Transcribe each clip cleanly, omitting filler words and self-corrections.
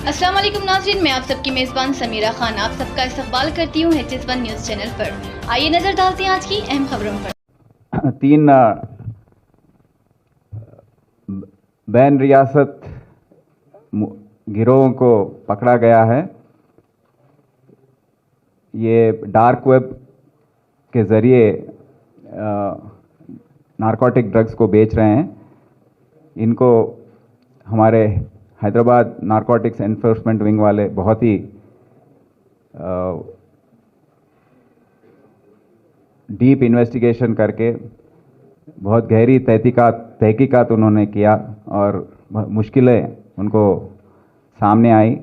अस्सलाम वालेकुम नाज़रीन, मैं आप सबकी मेज़बान समीरा खान आप सबका इस्तकबाल करती हूँ HS1 न्यूज़ चैनल पर। आइए नज़र डालते हैं आज की अहम खबरों पर। 3 बैन रियासत गिरोहों को पकड़ा गया है। ये डार्क वेब के ज़रिए नारकोटिक ड्रग्स को बेच रहे हैं। इनको हमारे हैदराबाद नारकोटिक्स एनफोर्समेंट विंग वाले बहुत ही डीप इन्वेस्टिगेशन करके बहुत गहरी तहकीकात उन्होंने किया और मुश्किलें उनको सामने आई।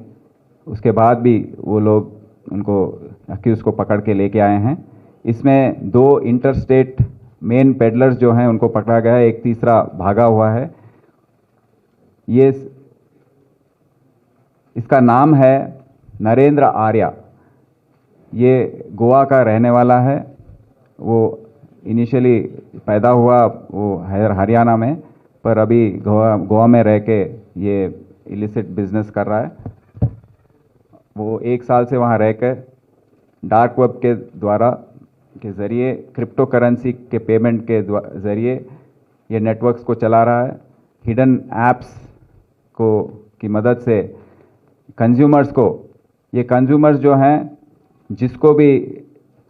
उसके बाद भी वो लोग उनको अक्यूज़ को पकड़ के लेके आए हैं। इसमें 2 इंटरस्टेट मेन पेडलर्स जो हैं उनको पकड़ा गया है, एक तीसरा भागा हुआ है। ये इसका नाम है नरेंद्र आर्या। ये गोवा का रहने वाला है। वो इनिशियली पैदा हुआ वो हरियाणा में, पर अभी गोवा में रह के ये इलिसिट बिजनेस कर रहा है। वो 1 साल से वहाँ रह कर डार्क वेब के ज़रिए क्रिप्टो करेंसी के पेमेंट के ज़रिए ये नेटवर्क्स को चला रहा है। हिडन एप्स की मदद से ये कंज्यूमर्स जो हैं, जिसको भी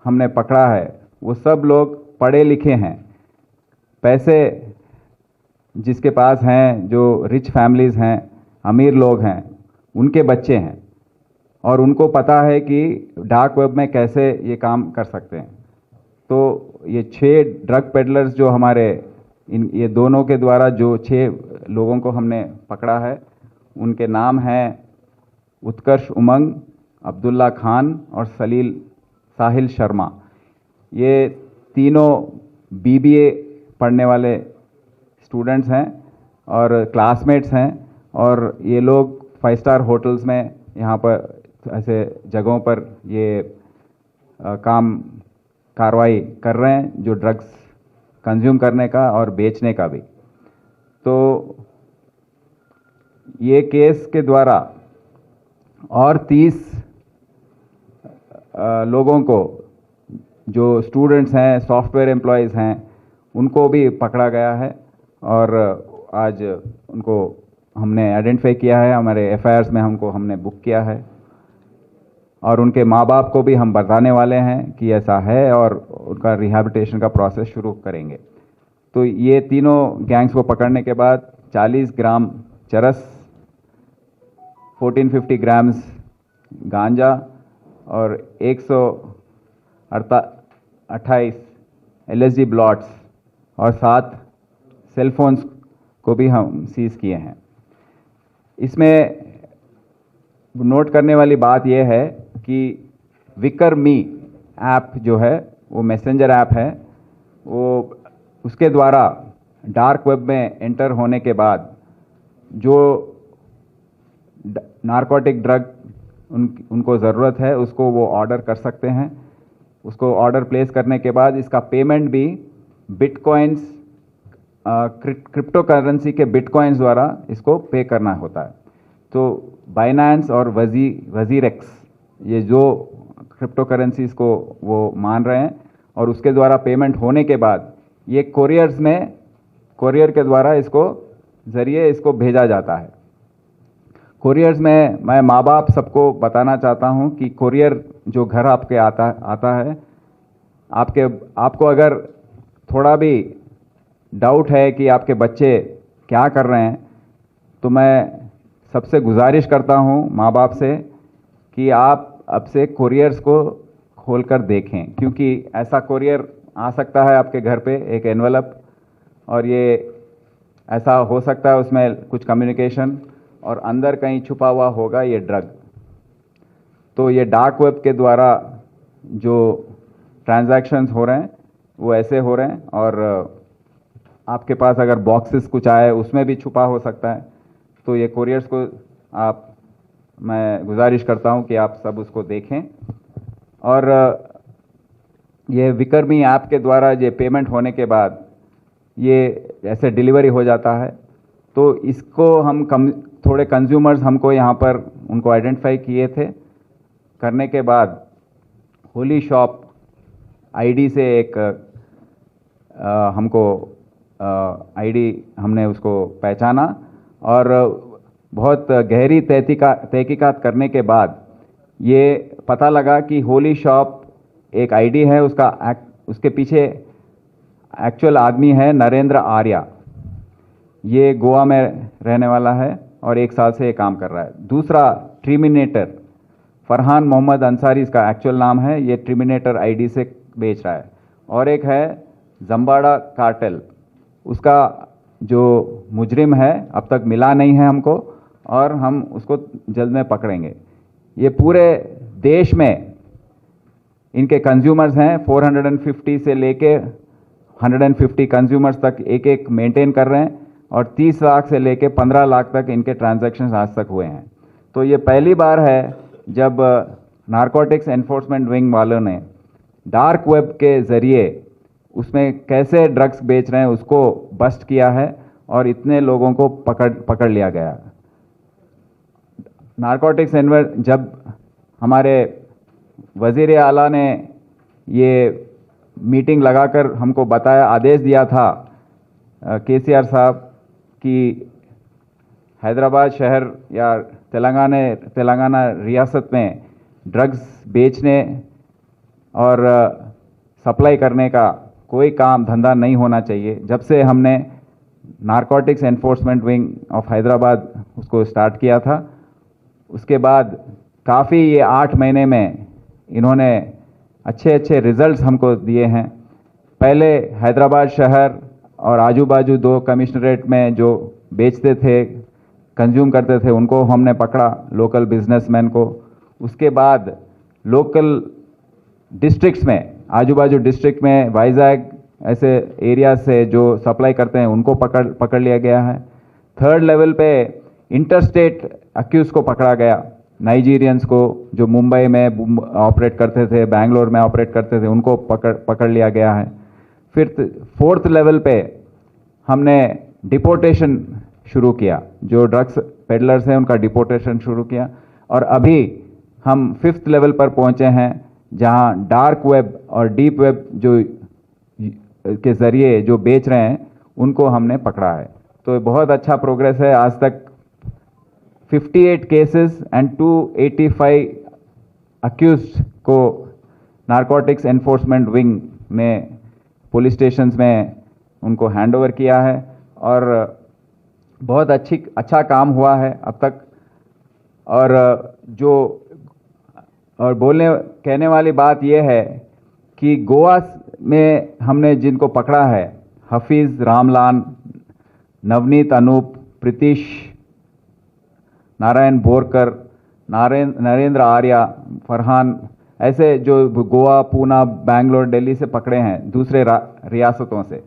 हमने पकड़ा है, वो सब लोग पढ़े लिखे हैं, पैसे जिसके पास हैं, जो रिच फैमिलीज़ हैं, अमीर लोग हैं, उनके बच्चे हैं और उनको पता है कि डार्क वेब में कैसे ये काम कर सकते हैं। तो ये 6 ड्रग पेडलर्स जो हमारे ये दोनों के द्वारा जो 6 लोगों को हमने पकड़ा है, उनके नाम हैं उत्कर्ष उमंग, अब्दुल्ला खान और साहिल शर्मा। ये तीनों BBA पढ़ने वाले स्टूडेंट्स हैं और क्लासमेट्स हैं और ये लोग 5 स्टार होटल्स में यहाँ पर ऐसे जगहों पर ये कार्रवाई कर रहे हैं, जो ड्रग्स कंज्यूम करने का और बेचने का भी। तो ये केस के द्वारा और 30 लोगों को, जो स्टूडेंट्स हैं, सॉफ्टवेयर एम्प्लॉयज़ हैं, उनको भी पकड़ा गया है और आज उनको हमने आइडेंटिफाई किया है। हमारे FIRs में हमने बुक किया है और उनके माँ बाप को भी हम बताने वाले हैं कि ऐसा है और उनका रिहैबिलिटेशन का प्रोसेस शुरू करेंगे। तो ये तीनों गैंग्स को पकड़ने के बाद 40 ग्राम चरस, 1450 ग्राम्स गांजा और 128 LSD ब्लॉट्स और 7 सेलफोन्स को भी हम सीज किए हैं। इसमें नोट करने वाली बात यह है कि विकर मी ऐप जो है, वो मैसेंजर ऐप है। वो उसके द्वारा डार्क वेब में एंटर होने के बाद जो नारकोटिक ड्रग उनको ज़रूरत है, उसको वो ऑर्डर कर सकते हैं। उसको ऑर्डर प्लेस करने के बाद इसका पेमेंट भी बिटकॉइंस, क्रिप्टो करेंसी के बिटकॉइंस द्वारा इसको पे करना होता है। तो बाइनेंस और वजीरेक्स, ये जो क्रिप्टो करेंसीज को वो मान रहे हैं और उसके द्वारा पेमेंट होने के बाद ये कोरियर के द्वारा इसको भेजा जाता है। कोरियर्स में मैं माँ बाप सबको बताना चाहता हूँ कि कोरियर जो घर आपके आता है, आपको अगर थोड़ा भी डाउट है कि आपके बच्चे क्या कर रहे हैं, तो मैं सबसे गुजारिश करता हूँ माँ बाप से कि आप अब से कोरियर्स को खोलकर देखें, क्योंकि ऐसा कोरियर आ सकता है आपके घर पे, एक एनवेलप, और ये ऐसा हो सकता है उसमें कुछ कम्युनिकेशन और अंदर कहीं छुपा हुआ होगा ये ड्रग। तो ये डार्क वेब के द्वारा जो ट्रांजैक्शंस हो रहे हैं वो ऐसे हो रहे हैं और आपके पास अगर बॉक्सेस कुछ आए उसमें भी छुपा हो सकता है। तो ये कोरियर्स को मैं गुजारिश करता हूँ कि आप सब उसको देखें। और ये विक्रमी ऐप के द्वारा ये पेमेंट होने के बाद ये ऐसे डिलीवरी हो जाता है। तो इसको हम थोड़े कंज्यूमर्स हमको यहाँ पर उनको आइडेंटिफाई किए थे। करने के बाद होली शॉप आईडी से एक हमको आईडी हमने उसको पहचाना और बहुत गहरी तहकीकात करने के बाद ये पता लगा कि होली शॉप एक आईडी है, उसके पीछे एक्चुअल आदमी है नरेंद्र आर्या। ये गोवा में रहने वाला है और 1 साल से ये काम कर रहा है। दूसरा ट्रिमिनेटर फरहान मोहम्मद अंसारी इसका एक्चुअल नाम है, ये ट्रिमिनेटर आईडी से बेच रहा है। और एक है जम्बाड़ा कार्टेल, उसका जो मुजरिम है अब तक मिला नहीं है हमको और हम उसको जल्द में पकड़ेंगे। ये पूरे देश में इनके कंज्यूमर्स हैं, 450 से लेके 150 कंज्यूमर्स तक एक मेंटेन कर रहे हैं और 30 लाख से लेके 15 लाख तक इनके ट्रांजैक्शंस आज तक हुए हैं। तो ये पहली बार है जब नारकोटिक्स एनफोर्समेंट विंग वालों ने डार्क वेब के ज़रिए उसमें कैसे ड्रग्स बेच रहे हैं उसको बस्ट किया है और इतने लोगों को पकड़ लिया गया। नारकोटिक्स जब हमारे वज़ीर आला ने ये मीटिंग लगाकर हमको बताया, आदेश दिया था केसीआर साहब कि हैदराबाद शहर या तेलंगाना रियासत में ड्रग्स बेचने और सप्लाई करने का कोई काम धंधा नहीं होना चाहिए। जब से हमने narcotics enforcement wing of Hyderabad उसको स्टार्ट किया था, उसके बाद काफ़ी ये 8 महीने में इन्होंने अच्छे रिजल्ट्स हमको दिए हैं। पहले हैदराबाद शहर और आजू बाजू 2 कमिश्नरेट में जो बेचते थे, कंज्यूम करते थे, उनको हमने पकड़ा, लोकल बिजनेसमैन को। उसके बाद लोकल डिस्ट्रिक्ट्स में, आजू बाजू डिस्ट्रिक्ट में वाइजैग ऐसे एरिया से जो सप्लाई करते हैं उनको पकड़ लिया गया है। 3rd लेवल पे इंटरस्टेट अक्यूज को पकड़ा गया, नाइजीरियंस को जो मुंबई में ऑपरेट करते थे, बेंगलोर में ऑपरेट करते थे, उनको पकड़ लिया गया है। फिर 4th लेवल पे हमने डिपोर्टेशन शुरू किया, जो ड्रग्स पेडलर्स हैं उनका डिपोर्टेशन शुरू किया। और अभी हम 5th लेवल पर पहुंचे हैं जहां डार्क वेब और डीप वेब जो के ज़रिए जो बेच रहे हैं उनको हमने पकड़ा है। तो बहुत अच्छा प्रोग्रेस है। आज तक 58 केसेस एंड 285 अक्यूज्ड को नारकोटिक्स एनफोर्समेंट विंग ने पुलिस स्टेशंस में उनको हैंडओवर किया है और बहुत अच्छा काम हुआ है अब तक। और कहने वाली बात यह है कि गोवा में हमने जिनको पकड़ा है, हफीज़ रामलाल, नवनीत अनूप, प्रीतिश, नारायण बोरकर, नरेंद्र आर्या, फरहान, ऐसे जो गोवा, पूना, बेंगलोर, दिल्ली से पकड़े हैं दूसरे रियासतों से,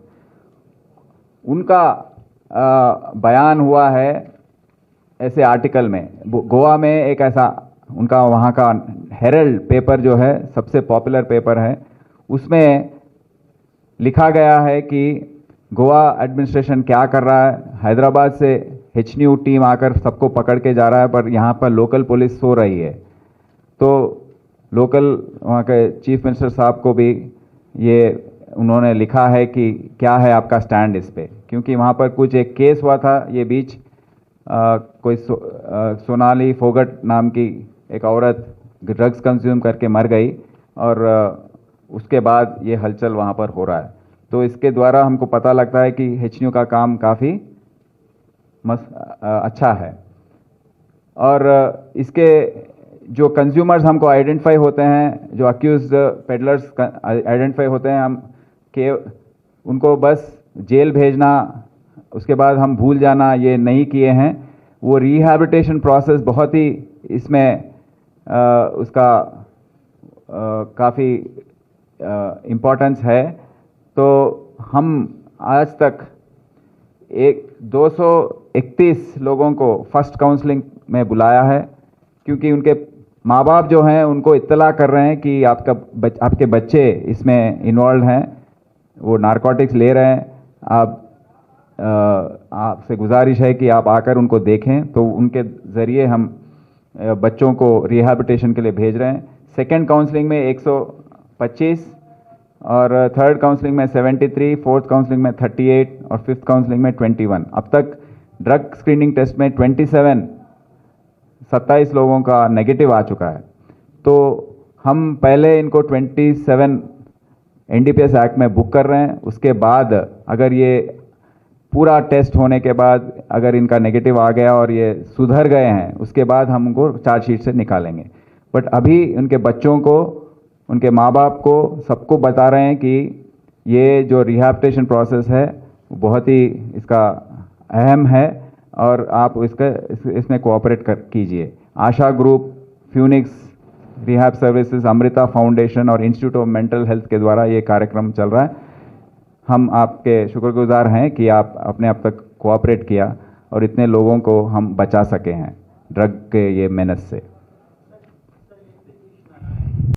उनका बयान हुआ है ऐसे आर्टिकल में। गोवा में एक ऐसा उनका वहाँ का हेरल्ड पेपर जो है सबसे पॉपुलर पेपर है, उसमें लिखा गया है कि गोवा एडमिनिस्ट्रेशन क्या कर रहा है, हैदराबाद से HNU टीम आकर सबको पकड़ के जा रहा है, पर यहाँ पर लोकल पुलिस सो रही है। तो लोकल वहाँ के चीफ मिनिस्टर साहब को भी ये उन्होंने लिखा है कि क्या है आपका स्टैंड इस पे, क्योंकि वहाँ पर कुछ एक केस हुआ था ये बीच, कोई सोनाली फोगट नाम की एक औरत ड्रग्स कंज्यूम करके मर गई और उसके बाद ये हलचल वहाँ पर हो रहा है। तो इसके द्वारा हमको पता लगता है कि HNU का काम काफ़ी अच्छा है। और इसके जो कंज्यूमर्स हमको आइडेंटिफाई होते हैं, जो अक्यूज पेडलर्स आइडेंटिफाई होते हैं, हम के उनको बस जेल भेजना, उसके बाद हम भूल जाना, ये नहीं किए हैं। वो रिहैबिलिटेशन प्रोसेस बहुत ही इसमें उसका काफ़ी इम्पोर्टेंस है। तो हम आज तक 231 लोगों को फर्स्ट काउंसलिंग में बुलाया है, क्योंकि उनके माँ बाप जो हैं उनको इत्तला कर रहे हैं कि आपके बच्चे इसमें इन्वॉल्व हैं, वो नारकोटिक्स ले रहे हैं, आप आपसे गुजारिश है कि आप आकर उनको देखें, तो उनके ज़रिए हम बच्चों को रिहैबिलिटेशन के लिए भेज रहे हैं। सेकेंड काउंसलिंग में 125 और थर्ड काउंसलिंग में 73, फोर्थ काउंसलिंग में 38 और फिफ्थ काउंसलिंग में 21। अब तक ड्रग स्क्रीनिंग टेस्ट में 27 लोगों का नेगेटिव आ चुका है। तो हम पहले इनको 27 एनडीपीएस एक्ट में बुक कर रहे हैं, उसके बाद अगर ये पूरा टेस्ट होने के बाद अगर इनका नेगेटिव आ गया और ये सुधर गए हैं, उसके बाद हम उनको चार्जशीट से निकालेंगे। बट अभी उनके बच्चों को, उनके माँ बाप को, सबको बता रहे हैं कि ये जो रिहैबिलिटेशन प्रोसेस है बहुत ही इसका अहम है और आप इसमें कोऑपरेट कीजिए। Asha group, Phoenix rehab services, Amrita foundation और इंस्टीट्यूट ऑफ मेंटल हेल्थ के द्वारा ये कार्यक्रम चल रहा है। हम आपके शुक्रगुजार हैं कि आप अपने अब तक कोऑपरेट किया और इतने लोगों को हम बचा सके हैं ड्रग के ये मेनस से।